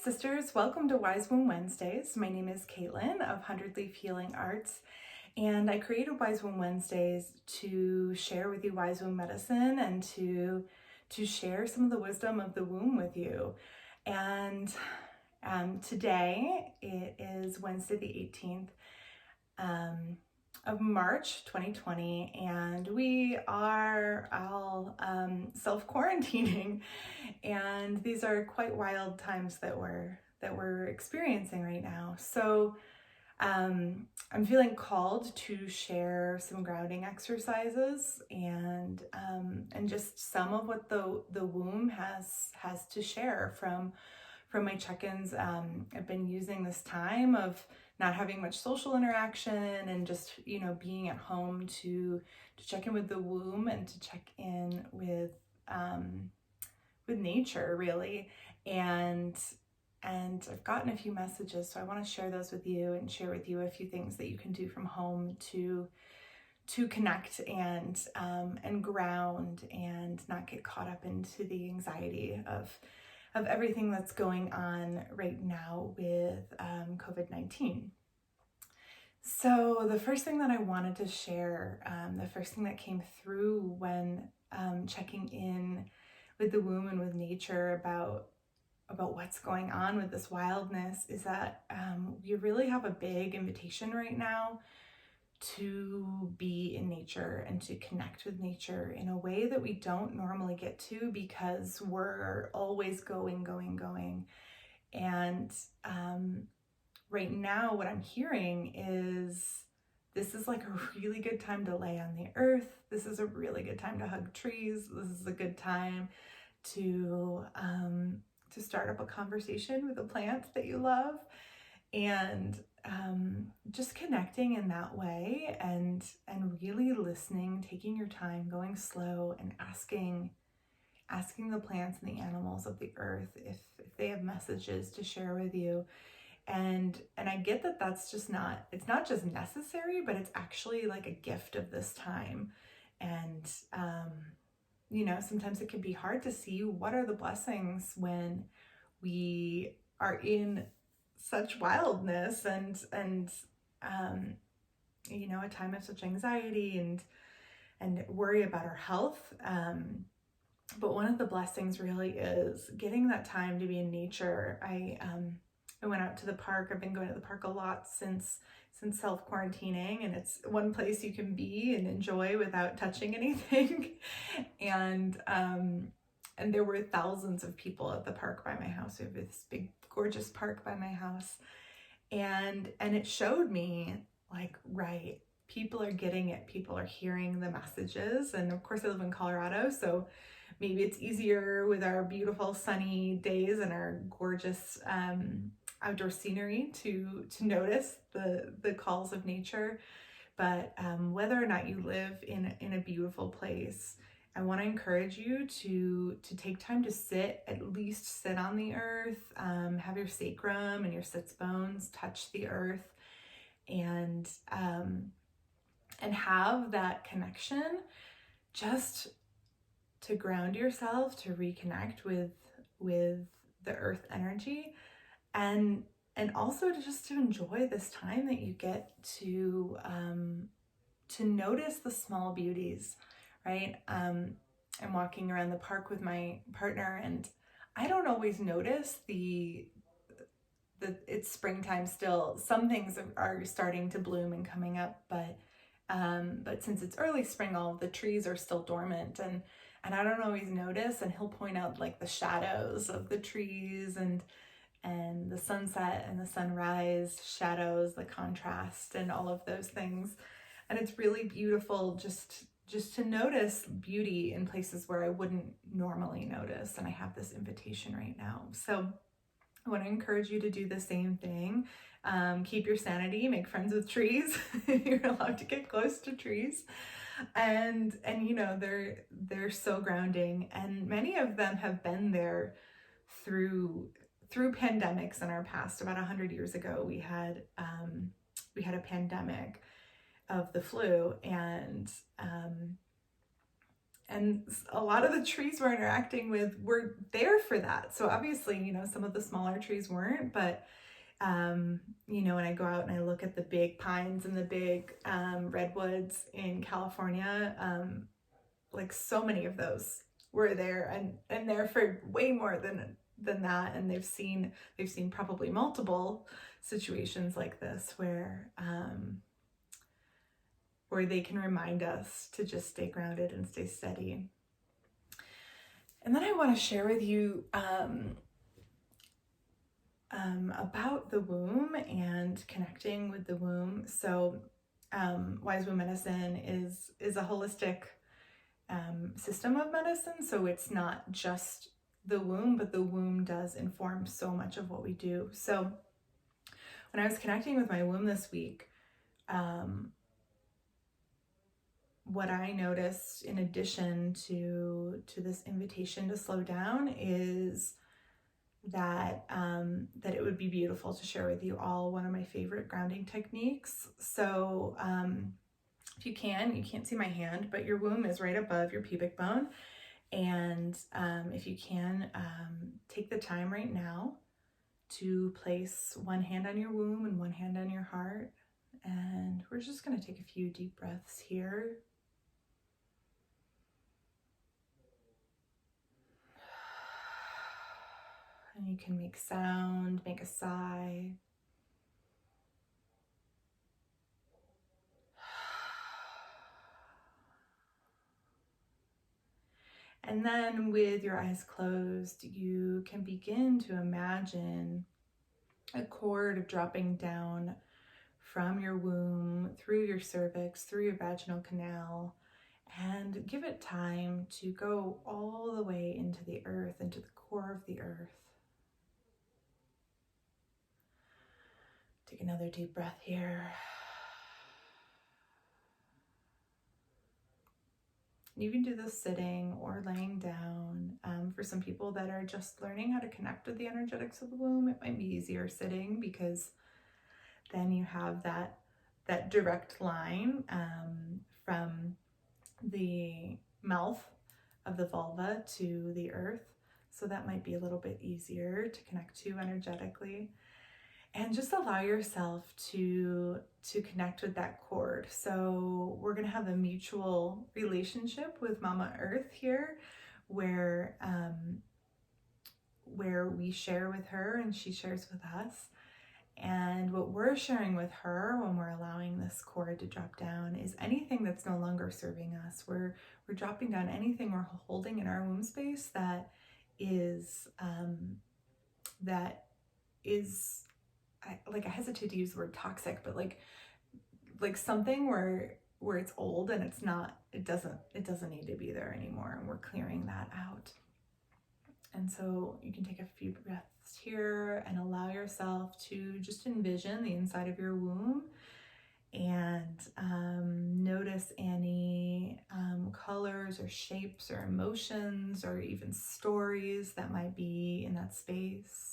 sisters, welcome to Wise Womb Wednesdays. My name is Caitlin of 100 Leaf Healing Arts, and I created Wise Womb Wednesdays to share with you Wise Womb medicine and to share some of the wisdom of the womb with you. And today it is Wednesday the 18th of March 2020, and we are all self-quarantining, and these are quite wild times that we're experiencing right now. So I'm feeling called to share some grounding exercises and just some of what the womb has to share from my check-ins. I've been using this time of not having much social interaction and just, being at home to check in with the womb and to check in with nature, really. And I've gotten a few messages, so I want to share those with you and share with you a few things that you can do from home to connect and ground and not get caught up into the anxiety of everything that's going on right now with COVID-19. So the first thing that I wanted to share, the first thing that came through when checking in with the womb and with nature about what's going on with this wildness is that we really have a big invitation right now to be in nature and to connect with nature in a way that we don't normally get to because we're always going. And right now what I'm hearing is this is like a really good time to lay on the earth. This is a really good time to hug trees. This is a good time to start up a conversation with the plants that you love, and just connecting in that way and really listening, taking your time, going slow, and asking the plants and the animals of the earth if they have messages to share with you. And I get that that's just not, it's not just necessary, but it's actually like a gift of this time. And sometimes it can be hard to see what are the blessings when we are in such wildness and a time of such anxiety and worry about our health. But one of the blessings really is getting that time to be in nature. I went out to the park. I've been going to the park a lot since self-quarantining, and it's one place you can be and enjoy without touching anything. And there were thousands of people at the park by my house. We have this big, gorgeous park by my house. And it showed me, like, right, people are getting it. People are hearing the messages. And of course, I live in Colorado, so maybe it's easier with our beautiful sunny days and our gorgeous outdoor scenery to notice the calls of nature. But whether or not you live in a beautiful place, I want to encourage you to take time to at least sit on the earth, have your sacrum and your sits bones touch the earth, and have that connection, just to ground yourself, to reconnect with the earth energy, and also to enjoy this time that you get to notice the small beauties. Right? I'm walking around the park with my partner, and I don't always notice it's springtime still. Some things are starting to bloom and coming up, but since it's early spring, all of the trees are still dormant, and I don't always notice. And he'll point out like the shadows of the trees and the sunset and the sunrise shadows, the contrast, and all of those things. And it's really beautiful just to notice beauty in places where I wouldn't normally notice. And I have this invitation right now. So I want to encourage you to do the same thing. Keep your sanity, make friends with trees. You're allowed to get close to trees. And they're so grounding. And many of them have been there through pandemics in our past. About 100 years ago, we had a pandemic of the flu, and a lot of the trees we're interacting with were there for that. So obviously, you know, some of the smaller trees weren't, but you know, when I go out and I look at the big pines and the big redwoods in California, like so many of those were there and there for way more than that. And they've seen probably multiple situations like this where they can remind us to just stay grounded and stay steady. And then I want to share with you about the womb and connecting with the womb. So Wise Womb Medicine is a holistic system of medicine. So it's not just the womb, but the womb does inform so much of what we do. So when I was connecting with my womb this week, what I noticed in addition to this invitation to slow down is that it would be beautiful to share with you all one of my favorite grounding techniques. So if you can't see my hand, but your womb is right above your pubic bone. And if you can, take the time right now to place one hand on your womb and one hand on your heart. And we're just going to take a few deep breaths here. And you can make sound, make a sigh. And then with your eyes closed, you can begin to imagine a cord dropping down from your womb, through your cervix, through your vaginal canal, and give it time to go all the way into the earth, into the core of the earth. Take another deep breath here. You can do this sitting or laying down. For some people that are just learning how to connect with the energetics of the womb, it might be easier sitting because then you have that direct line from the mouth of the vulva to the earth. So that might be a little bit easier to connect to energetically. And just allow yourself to connect with that cord. So we're going to have a mutual relationship with Mama Earth here, where we share with her and she shares with us. And what we're sharing with her when we're allowing this cord to drop down is anything that's no longer serving us. We're dropping down anything we're holding in our womb space that is I hesitate to use the word toxic, but like something where it's old and it doesn't need to be there anymore, and we're clearing that out. And so you can take a few breaths here and allow yourself to just envision the inside of your womb and notice any colors or shapes or emotions or even stories that might be in that space.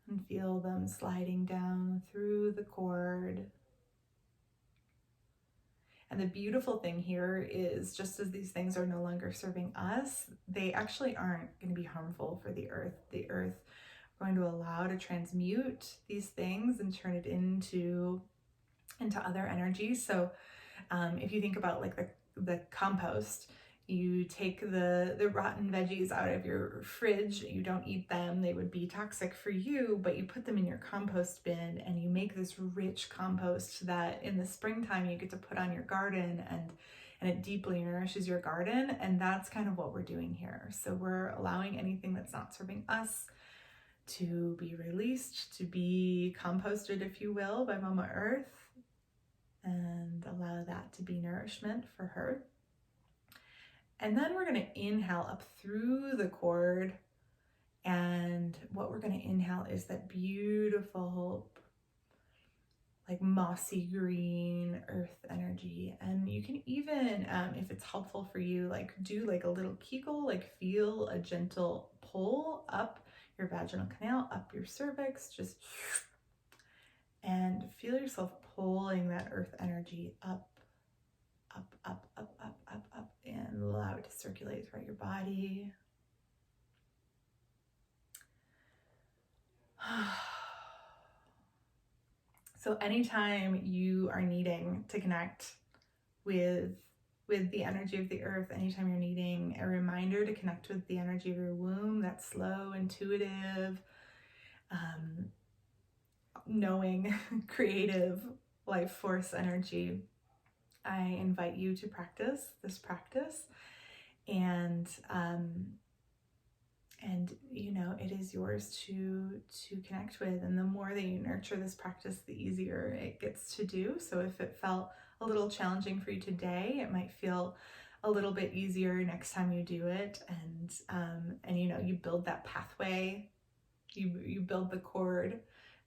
And feel them sliding down through the cord. And the beautiful thing here is, just as these things are no longer serving us, they actually aren't going to be harmful for the earth. The earth we're going to allow to transmute these things and turn it into other energies. So if you think about like the compost, you take the rotten veggies out of your fridge, you don't eat them, they would be toxic for you, but you put them in your compost bin and you make this rich compost that in the springtime you get to put on your garden, and it deeply nourishes your garden. And that's kind of what we're doing here. So we're allowing anything that's not serving us to be released, to be composted, if you will, by Mama Earth, and allow that to be nourishment for her. And then we're going to inhale up through the cord. And what we're going to inhale is that beautiful, like mossy green earth energy. And you can even, if it's helpful for you, like do like a little Kegel, like feel a gentle pull up your vaginal canal, up your cervix, just, and feel yourself pulling that earth energy up, up, up, up, up, up, up, and allow it to circulate throughout your body. So anytime you are needing to connect with the energy of the earth, anytime you're needing a reminder to connect with the energy of your womb, that slow, intuitive, knowing, creative life force energy, I invite you to practice this practice. And you know, it is yours to connect with. And the more that you nurture this practice, the easier it gets to do. So if it felt a little challenging for you today, it might feel a little bit easier next time you do it. And you know, you build that pathway, you build the cord,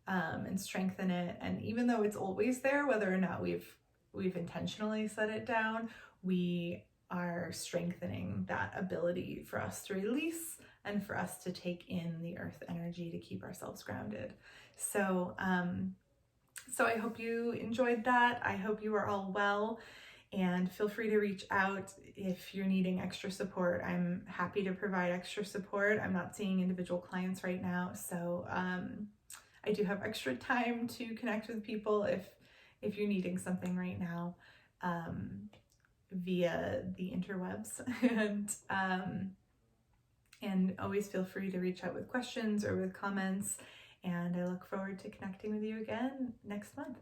and strengthen it. And even though it's always there, whether or not we've intentionally set it down, we are strengthening that ability for us to release and for us to take in the earth energy to keep ourselves grounded. So I hope you enjoyed that. I hope you are all well, and feel free to reach out if you're needing extra support. I'm happy to provide extra support. I'm not seeing individual clients right now, so I do have extra time to connect with people if you're needing something right now, via the interwebs. And always feel free to reach out with questions or with comments. And I look forward to connecting with you again next month.